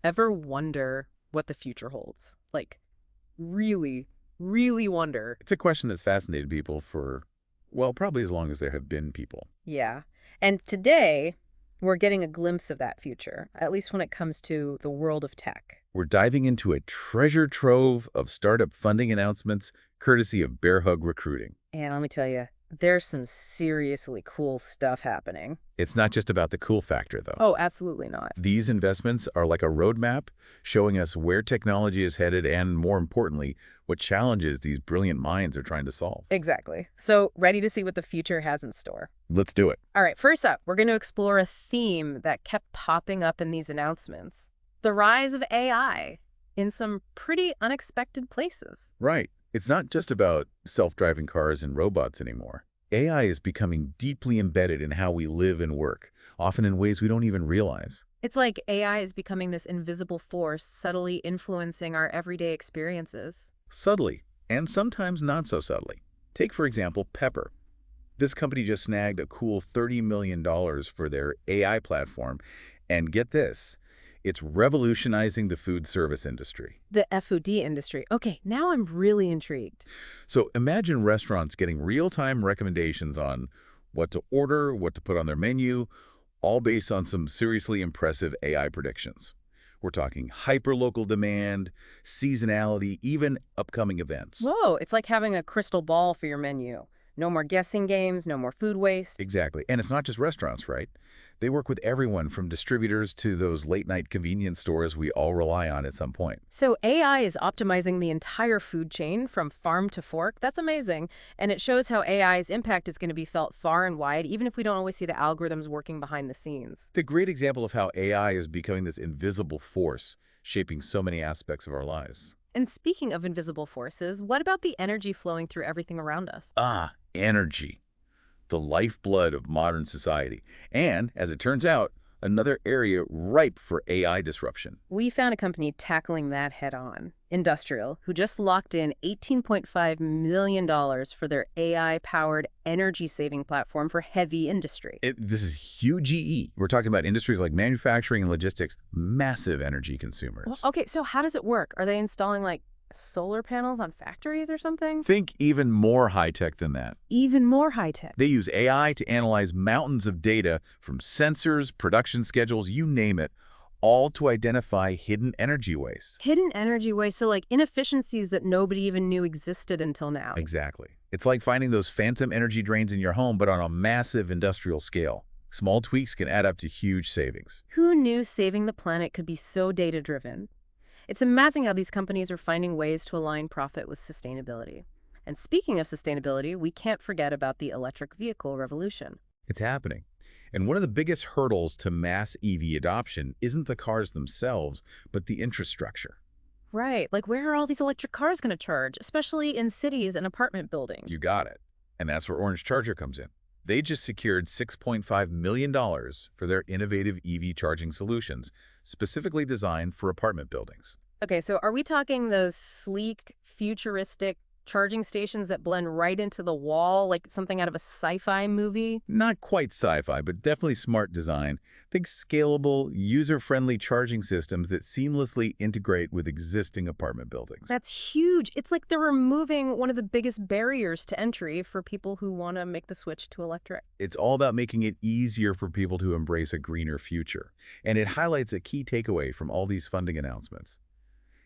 Ever wonder what the future holds? Like, really, really wonder. It's a question that's fascinated people for, well, probably as long as there have been people. Yeah. And today, we're getting a glimpse of that future, at least when it comes to the world of tech. We're diving into a treasure trove of startup funding announcements courtesy of Bearhug Recruiting. And let me tell you, there's some seriously cool stuff happening. It's not just about the cool factor, though. Oh, absolutely not. These investments are like a roadmap showing us where technology is headed and, more importantly, what challenges these brilliant minds are trying to solve. Exactly. So, ready to see what the future has in store. Let's do it. All right, first up, we're going to explore a theme that kept popping up in these announcements. The rise of AI in some pretty unexpected places. Right. It's not just about self-driving cars and robots anymore. AI is becoming deeply embedded in how we live and work, often in ways we don't even realize. It's like AI is becoming this invisible force subtly influencing our everyday experiences. Subtly, and sometimes not so subtly. Take, for example, Pepper. This company just snagged a cool $30 million for their AI platform, and get this, it's revolutionizing the food service industry. The FOD industry. Okay, now I'm really intrigued. So imagine restaurants getting real-time recommendations on what to order, what to put on their menu, all based on some seriously impressive AI predictions. We're talking hyper-local demand, seasonality, even upcoming events. Whoa, it's like having a crystal ball for your menu. No more guessing games, no more food waste. Exactly. And it's not just restaurants, right? They work with everyone from distributors to those late-night convenience stores we all rely on at some point. So AI is optimizing the entire food chain from farm to fork. That's amazing. And it shows how AI's impact is going to be felt far and wide, even if we don't always see the algorithms working behind the scenes. It's a great example of how AI is becoming this invisible force, shaping so many aspects of our lives. And speaking of invisible forces, what about the energy flowing through everything around us? Energy, the lifeblood of modern society. And, as it turns out, another area ripe for AI disruption. We found a company tackling that head on, Industrial, who just locked in $18.5 million for their AI-powered energy-saving platform for heavy industry. This is huge EE. We're talking about industries like manufacturing and logistics, massive energy consumers. Well, okay, so how does it work? Are they installing, like, solar panels on factories or something? Think even more high-tech than that. Even more high-tech. They use AI to analyze mountains of data from sensors, production schedules, you name it, all to identify hidden energy waste. Hidden energy waste, so like inefficiencies that nobody even knew existed until now. Exactly. It's like finding those phantom energy drains in your home, but on a massive industrial scale. Small tweaks can add up to huge savings. Who knew saving the planet could be so data-driven? It's amazing how these companies are finding ways to align profit with sustainability. And speaking of sustainability, we can't forget about the electric vehicle revolution. It's happening. And one of the biggest hurdles to mass EV adoption isn't the cars themselves, but the infrastructure. Right, like where are all these electric cars going to charge, especially in cities and apartment buildings? You got it. And that's where Orange Charger comes in. They just secured $6.5 million for their innovative EV charging solutions, specifically designed for apartment buildings. Okay, so are we talking those sleek, futuristic charging stations that blend right into the wall, like something out of a sci-fi movie? Not quite sci-fi, but definitely smart design. Think scalable, user-friendly charging systems that seamlessly integrate with existing apartment buildings. That's huge. It's like they're removing one of the biggest barriers to entry for people who want to make the switch to electric. It's all about making it easier for people to embrace a greener future. And it highlights a key takeaway from all these funding announcements.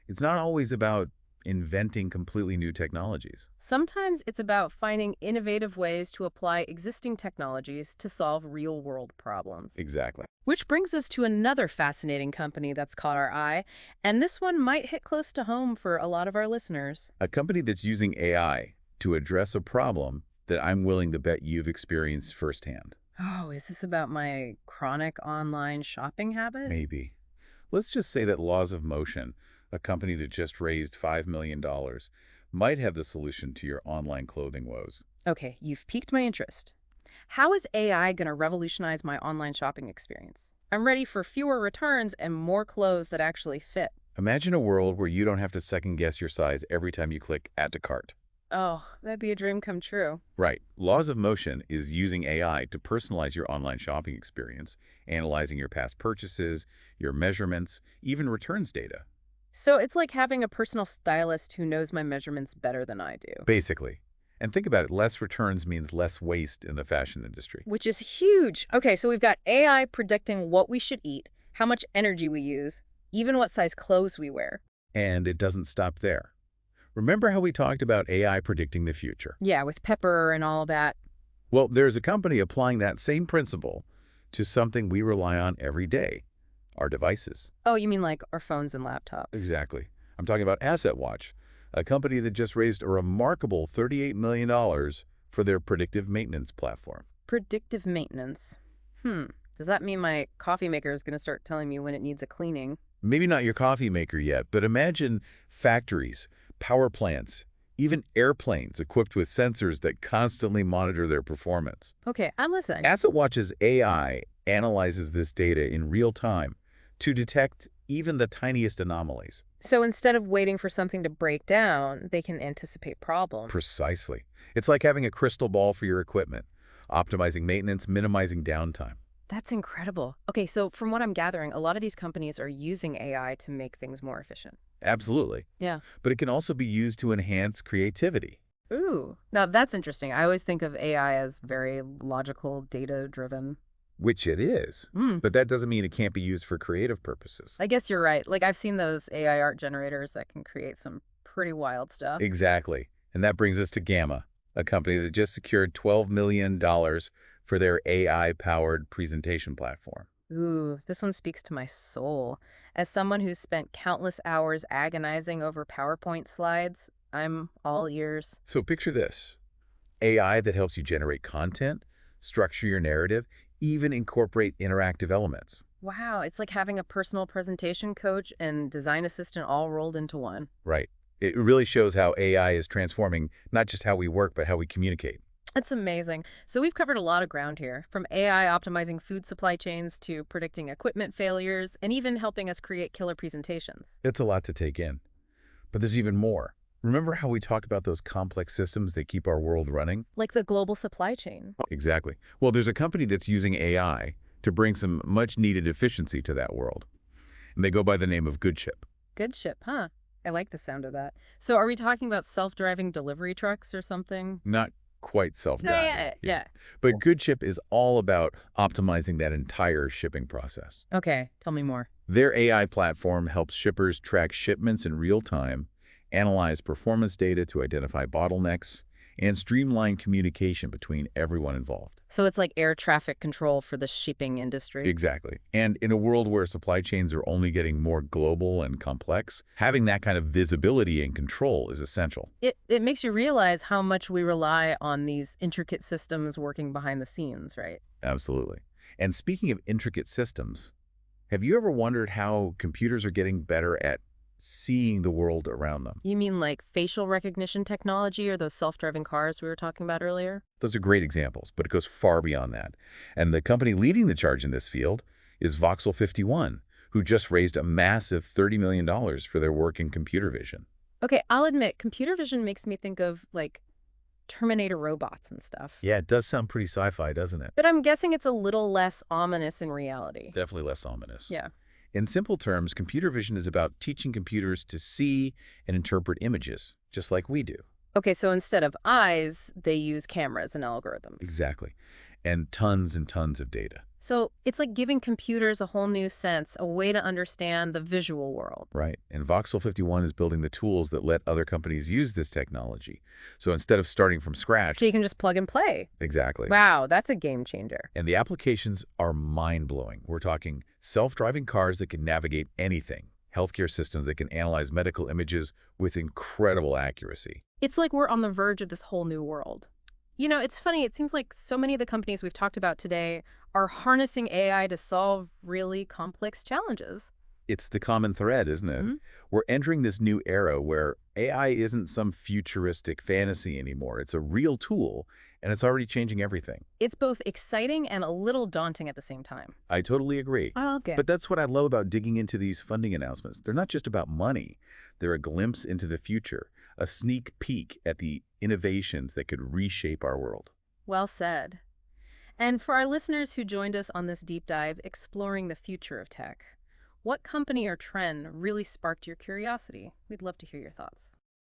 It's not always about inventing completely new technologies. Sometimes it's about finding innovative ways to apply existing technologies to solve real-world problems. Exactly. Which brings us to another fascinating company that's caught our eye, and this one might hit close to home for a lot of our listeners. A company that's using AI to address a problem that I'm willing to bet you've experienced firsthand. Oh, is this about my chronic online shopping habit? Maybe. Let's just say that Laws of Motion, a company that just raised $5 million, might have the solution to your online clothing woes. Okay, you've piqued my interest. How is AI going to revolutionize my online shopping experience? I'm ready for fewer returns and more clothes that actually fit. Imagine a world where you don't have to second-guess your size every time you click Add to Cart. Oh, that'd be a dream come true. Right. Laws of Motion is using AI to personalize your online shopping experience, analyzing your past purchases, your measurements, even returns data. So it's like having a personal stylist who knows my measurements better than I do. Basically. And think about it, less returns means less waste in the fashion industry. Which is huge. Okay, so we've got AI predicting what we should eat, how much energy we use, even what size clothes we wear. And it doesn't stop there. Remember how we talked about AI predicting the future? Yeah, with Pepper and all that. Well, there's a company applying that same principle to something we rely on every day, our devices. Oh, you mean like our phones and laptops? Exactly. I'm talking about Asset Watch, a company that just raised a remarkable $38 million for their predictive maintenance platform. Predictive maintenance. Does that mean my coffee maker is going to start telling me when it needs a cleaning? Maybe not your coffee maker yet, but imagine factories, power plants, even airplanes equipped with sensors that constantly monitor their performance. Okay, I'm listening. Asset Watch's AI analyzes this data in real time to detect even the tiniest anomalies. So instead of waiting for something to break down, they can anticipate problems. Precisely. It's like having a crystal ball for your equipment, optimizing maintenance, minimizing downtime. That's incredible. Okay, so from what I'm gathering, a lot of these companies are using AI to make things more efficient. Absolutely. Yeah. But it can also be used to enhance creativity. Ooh, now that's interesting. I always think of AI as very logical, data-driven. Which it is. Hmm. But that doesn't mean it can't be used for creative purposes. I guess you're right. Like I've seen those AI art generators that can create some pretty wild stuff. Exactly. And that brings us to Gamma, a company that just secured $12 million for their AI-powered presentation platform. Ooh, this one speaks to my soul. As someone who's spent countless hours agonizing over PowerPoint slides, I'm all ears. So picture this. AI that helps you generate content, structure your narrative, even incorporate interactive elements. Wow, it's like having a personal presentation coach and design assistant all rolled into one. Right. It really shows how AI is transforming not just how we work, but how we communicate. It's amazing. So we've covered a lot of ground here, from AI optimizing food supply chains to predicting equipment failures and even helping us create killer presentations. It's a lot to take in. But there's even more. Remember how we talked about those complex systems that keep our world running? Like the global supply chain. Exactly. Well, there's a company that's using AI to bring some much-needed efficiency to that world. And they go by the name of GoodShip. Good ship, huh? I like the sound of that. So are we talking about self-driving delivery trucks or something? Not quite self-driving. Yeah. But GoodShip is all about optimizing that entire shipping process. Okay, tell me more. Their AI platform helps shippers track shipments in real time, analyze performance data to identify bottlenecks, and streamline communication between everyone involved. So it's like air traffic control for the shipping industry. Exactly. And in a world where supply chains are only getting more global and complex, having that kind of visibility and control is essential. It makes you realize how much we rely on these intricate systems working behind the scenes, right? Absolutely. And speaking of intricate systems, have you ever wondered how computers are getting better at seeing the world around them? You mean like facial recognition technology or those self-driving cars we were talking about earlier? Those are great examples, but it goes far beyond that. And the company leading the charge in this field is Voxel 51, who just raised a massive $30 million for their work in computer vision. Okay, I'll admit, computer vision makes me think of like Terminator robots and stuff. Yeah, it does sound pretty sci-fi, doesn't it? But I'm guessing it's a little less ominous in reality. Definitely less ominous. Yeah. In simple terms, computer vision is about teaching computers to see and interpret images, just like we do. Okay, so instead of eyes, they use cameras and algorithms. Exactly. And tons of data. So it's like giving computers a whole new sense, a way to understand the visual world. Right. And Voxel 51 is building the tools that let other companies use this technology. So instead of starting from scratch... So you can just plug and play. Exactly. Wow, that's a game changer. And the applications are mind-blowing. We're talking self-driving cars that can navigate anything, healthcare systems that can analyze medical images with incredible accuracy. It's like we're on the verge of this whole new world. You know, it's funny. It seems like so many of the companies we've talked about today are harnessing AI to solve really complex challenges. It's the common thread, isn't it? Mm-hmm. We're entering this new era where AI isn't some futuristic fantasy anymore. It's a real tool, and it's already changing everything. It's both exciting and a little daunting at the same time. I totally agree. Oh, okay. But that's what I love about digging into these funding announcements. They're not just about money. They're a glimpse into the future, a sneak peek at the innovations that could reshape our world. Well said. And for our listeners who joined us on this deep dive exploring the future of tech, what company or trend really sparked your curiosity? We'd love to hear your thoughts.